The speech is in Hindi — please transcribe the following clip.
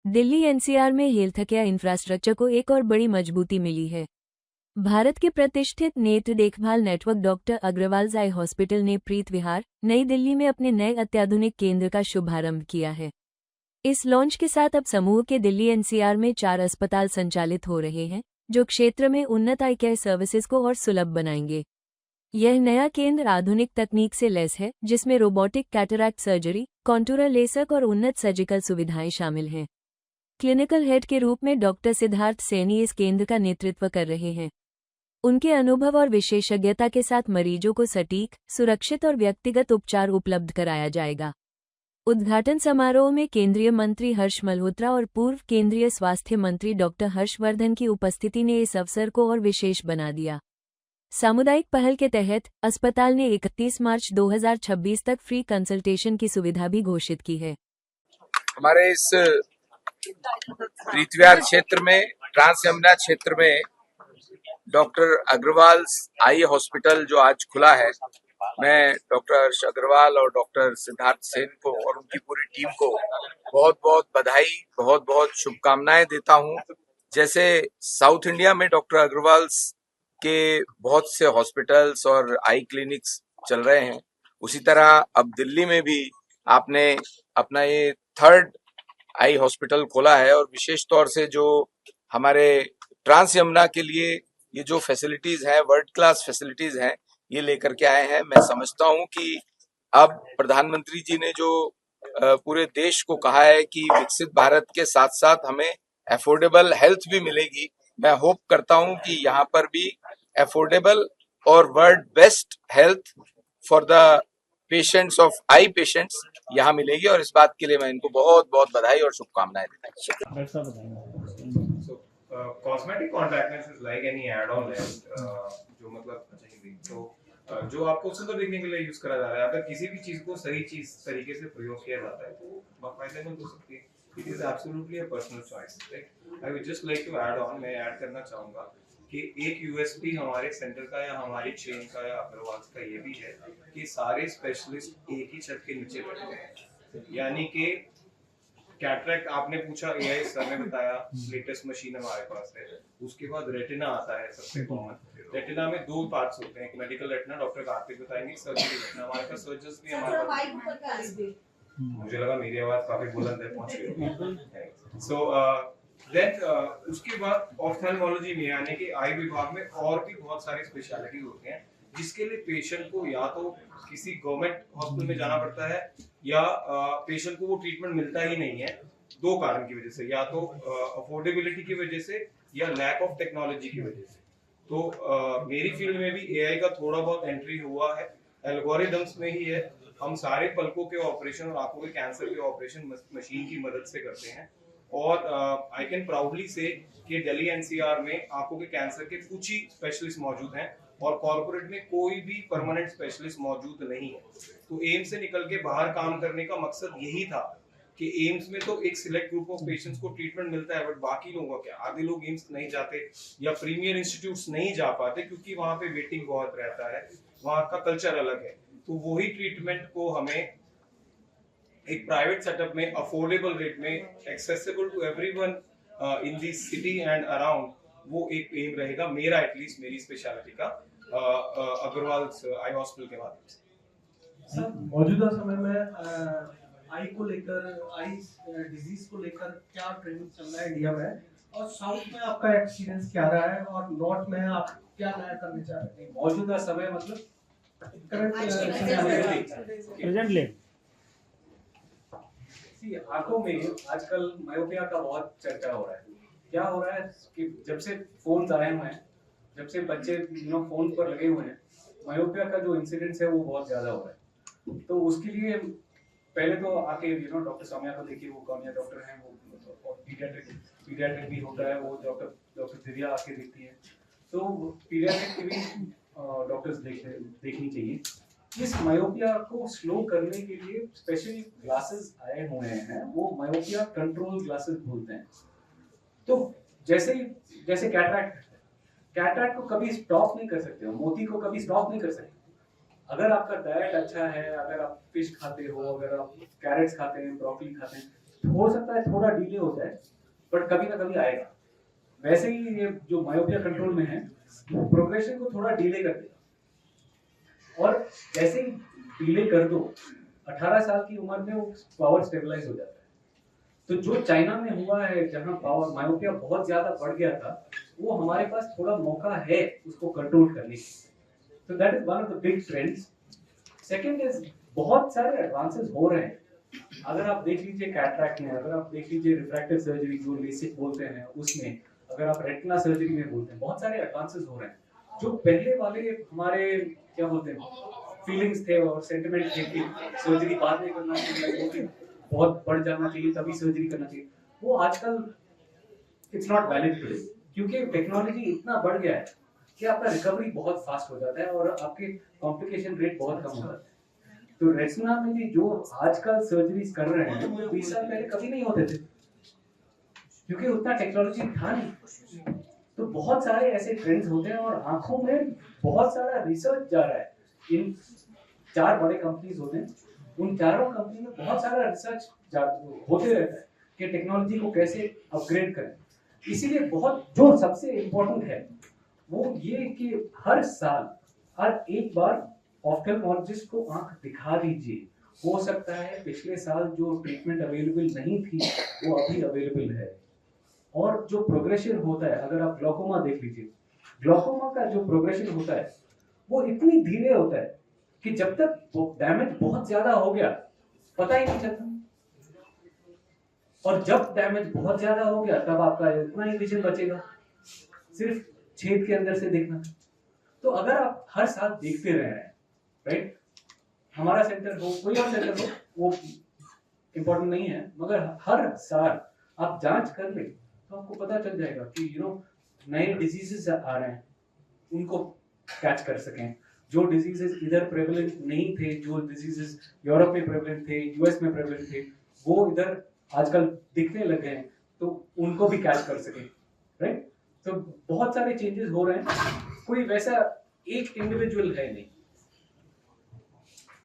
दिल्ली एनसीआर में हेल्थ केयर इंफ्रास्ट्रक्चर को एक और बड़ी मजबूती मिली है। भारत के प्रतिष्ठित नेत्र देखभाल network doctor Agarwal eye hospital ने प्रीत विहार, नई दिल्ली में अपने नए अत्याधुनिक केंद्र का शुभारंभ किया है। इस लॉन्च के साथ अब समूह के दिल्ली एनसीआर में 4 अस्पताल संचालित हो रहे हैं, जो क्षेत्र में उन्नत आई केयर सर्विसेज को और सुलभ बनाएंगे। यह नया केंद्र आधुनिक तकनीक से लैस है, जिसमें रोबोटिक कैटरैक्ट सर्जरी, कॉन्टूरर लेसर और उन्नत सर्जिकल सुविधाएं शामिल हैं। क्लिनिकल हेड के रूप में डॉक्टर सिद्धार्थ सैनी इस केंद्र का नेतृत्व कर रहे हैं। उनके अनुभव और विशेषज्ञता के साथ मरीजों को सटीक, सुरक्षित और व्यक्तिगत उपचार उपलब्ध कराया जाएगा। उद्घाटन समारोह में केंद्रीय मंत्री हर्ष मल्होत्रा और पूर्व केंद्रीय स्वास्थ्य मंत्री डॉक्टर हर्षवर्धन की उपस्थिति ने इस अवसर को और विशेष बना दिया। सामुदायिक पहल के तहत अस्पताल ने 31 मार्च 2026 तक फ्री कंसल्टेशन की सुविधा भी घोषित की है। हमारे इस प्रीतविहार क्षेत्र में, ट्रांस यमुना क्षेत्र में डॉक्टर अग्रवाल आई हॉस्पिटल जो आज खुला है, मैं डॉक्टर हर्ष अग्रवाल और डॉक्टर सिद्धार्थ सेन को और उनकी पूरी टीम को बहुत बहुत बधाई, बहुत बहुत शुभकामनाएं देता हूं। जैसे साउथ इंडिया में डॉक्टर अग्रवाल के बहुत से हॉस्पिटल्स और आई क्लिनिक्स चल रहे हैं, उसी तरह अब दिल्ली में भी आपने अपना ये 3rd आई हॉस्पिटल खोला है और विशेष तौर से जो हमारे ट्रांस यमुना के लिए ये जो फैसिलिटीज हैं, वर्ल्ड क्लास फैसिलिटीज हैं, ये लेकर के आए हैं। मैं समझता हूं कि अब प्रधानमंत्री जी ने जो पूरे देश को कहा है कि विकसित भारत के साथ साथ हमें अफोर्डेबल हेल्थ भी मिलेगी, मैं होप करता हूं कि यहाँ पर भी अफोर्डेबल और world best health for the patients of I patients यहाँ मिलेगी, और इस बात के लिए मैं इनको बहुत बहुत बधाई और शुभकामनाएं देता हूँ। Cosmetic contact is like any ad on lens, जो मतलब चाहिए तो जो आपको सुंदर दिखने के लिए यूज करा जा रहा है। अगर किसी भी चीज को सही चीज तरीके से प्रयोग किया जाता है तो फायदेमंद हो सकती है। It is absolutely a personal choice, right. I would just like to add on, मैं ऐड करना चाहूंगा कि एक यूएसपी हमारे सेंटर का या हमारी चेन का या अग्रवाल का ये भी है कि सारे स्पेशलिस्ट एक ही छत के नीचे बैठे हैं। यानी कि कैटरैक्ट आपने पूछा, एआई सर ने बताया, लेटेस्ट मशीन हमारे पास है। उसके बाद रेटिना आता है सबसे कॉमन। रेटिना में 2 पार्ट्स होते हैं, एक मेडिकल रेटिना, डॉक्टर कार्तिक बताएंगे, सर्जरी रेटिना। हमारे पास सर्जन्स भी हमारे पास, मुझे लगा मेरी आवाज काफी बुलंद है, पहुंच गई। सो देन उसके बाद ऑफ्थेल्मोलॉजी में, यानी कि आई विभाग में और भी बहुत सारी स्पेशलिटीज होती हैं, जिसके लिए पेशेंट को या तो किसी गवर्नमेंट हॉस्पिटल में जाना पड़ता है या पेशेंट को वो ट्रीटमेंट मिलता ही नहीं है। 2 कारण की वजह से, या तो अफोर्डेबिलिटी की वजह से या लैक ऑफ टेक्नोलॉजी की वजह से। तो मेरी फील्ड में भी एआई का थोड़ा बहुत एंट्री हुआ है, एल्गोरिदम्स में ही है। हम सारे पलकों के ऑपरेशन और आंखों के कैंसर के ऑपरेशन मशीन की मदद से करते हैं। और आई कैन प्राउडली से कि दिल्ली एनसीआर में आंखों के कैंसर के कुछ ही स्पेशलिस्ट मौजूद हैं और कॉर्पोरेट में कोई भी परमानेंट स्पेशलिस्ट मौजूद नहीं है। तो एम्स से निकल के बाहर काम करने का मकसद यही था कि एम्स में तो एक सिलेक्ट ग्रुप ऑफ पेशेंट्स को ट्रीटमेंट मिलता है, बट बाकी लोगों का क्या? आधे लोग एम्स नहीं जाते या प्रीमियर इंस्टीट्यूट्स नहीं जा पाते क्योंकि वहां पे वेटिंग बहुत रहता है, वहां का कल्चर अलग है। तो वही ट्रीटमेंट को हमें एक प्राइवेट सेटअप में अफोर्डेबल रेट में, accessible to everyone in the city and around, वो एक एम रहेगा मेरा, एटलीस्ट मेरी स्पेशलिटी का, अग्रवाल आई हॉस्पिटल के माध्यम से। मौजूदा समय में आई को लेकर, आई डिजीज को लेकर क्या ट्रेंड चल रहा है इंडिया में, और साउथ में आपका एक्सपीरियंस क्या रहा है, और नॉर्थ में आप क्या नया करना चाह रहे हैं? मौजूदा समय मतलब प्रेजेंटली आंखों में आजकल मायोपिया का बहुत चर्चा हो रहा है। क्या हो रहा है कि जब से फोन आए हुए हैं, जब से बच्चे फोन पर लगे हुए हैं, मायोपिया का जो इंसिडेंस है वो बहुत ज्यादा हो रहा है। तो उसके लिए पहले तो आके डॉक्टर सामिया को देखिए, वो कौन डॉक्टर हैं, वो पीडियाट्रिक भी होता है, वो डॉक्टर दिव्या आके देखती है। तो पीडियाट्रिक की भी डॉक्टर्स देखनी चाहिए। इस मायोपिया को स्लो करने के लिए स्पेशल ग्लासेस आए हुए हैं, वो मायोपिया कंट्रोल ग्लासेस बोलते हैं। तो जैसे कैटरैक्ट को कभी स्टॉप नहीं कर सकते हो, मोती को कभी स्टॉप नहीं कर सकते। अगर आपका डाइट अच्छा है, अगर आप फिश खाते हो, अगर आप कैरेट्स खाते हैं, ब्रोकली खाते हैं, हो सकता है थोड़ा डिले हो जाए, बट कभी ना कभी आएगा। वैसे ही ये जो मायोपिया कंट्रोल में है, प्रोग्रेशन को थोड़ा डिले कर देगा, और जैसे ही डिले कर दो 18 साल की उम्र में वो पावर स्टेबलाइज हो जाता है। तो जो चाइना में हुआ है, जहां पावर मायोपिया बहुत ज्यादा बढ़ गया था, वो हमारे पास थोड़ा मौका है उसको कंट्रोल करने की। तो that is one of the big trends. Second is बहुत सारे एडवांसेस हो रहे हैं। अगर आप देख लीजिए कैटरैक्ट में, अगर आप देख लीजिए रिफ्रैक्टिव सर्जरी जो लेसिक बोलते हैं उसमें, अगर आप रेटिना सर्जरी में बोलते हैं, बहुत सारे एडवांसेस हो रहे हैं। जो पहले वाले हमारे क्या बोलते हैं फीलिंग्स थे और सेंटिमेंट थे कि सर्जरी बाद में करना चाहिए, बहुत बढ़ जाना चाहिए तभी सर्जरी करना चाहिए, वो आजकल इट्स नॉट वैलिड टुडे, क्योंकि टेक्नोलॉजी इतना बढ़ गया है कि आपका रिकवरी बहुत फास्ट हो जाता है और आपके कॉम्प्लिकेशन रेट बहुत कम हो जाता है। तो रेटिना में भी जो आजकल सर्जरीज कर रहे हैं वो 20 साल पहले कभी नहीं होते थे, क्योंकि उतना टेक्नोलॉजी था नहीं। तो बहुत सारे ऐसे ट्रेंड्स होते हैं और आंखों में बहुत सारा रिसर्च जा रहा है। इन 4 बड़े कंपनीज होते हैं, उन चारों कंपनी में बहुत सारा रिसर्च होते रहता है कि टेक्नोलॉजी को कैसे अपग्रेड करें। इसीलिए बहुत जो सबसे इम्पोर्टेंट है वो ये कि हर साल हर एक बार ऑफ्थेल्मोलॉजिस्ट को आंख दिखा दीजिए। हो सकता है पिछले साल जो ट्रीटमेंट अवेलेबल नहीं थी वो अभी अवेलेबल है। और जो प्रोग्रेशन होता है, अगर आप ग्लूकोमा देख लीजिए, ग्लूकोमा का जो प्रोग्रेशन होता है वो इतनी धीरे होता है कि जब तक डैमेज बहुत ज्यादा हो गया पता ही नहीं चलता, और जब डैमेज बहुत ज्यादा हो गया तब आपका इतना ही विजन बचेगा, सिर्फ छेद के अंदर से देखना। तो अगर आप हर साल देखते रह रहे हैं, राइट, हमारा सेंटर हो कोई और सेंटर हो वो इम्पोर्टेंट नहीं है, मगर हर साल आप जांच कर ले तो आपको पता चल जाएगा कि नए डिजीजेस आ रहे हैं, उनको कैच कर सकें। जो डिजीजेस इधर प्रेवलेंट नहीं थे, जो डिजीजेस यूरोप में प्रेवलेंट थे, यूएस में प्रेवलेंट थे, वो इधर आजकल दिखने लगे हैं, तो उनको भी कैच कर सकें, राइट। तो बहुत सारे चेंजेस हो रहे हैं, कोई वैसा एक इंडिविजुअल है नहीं।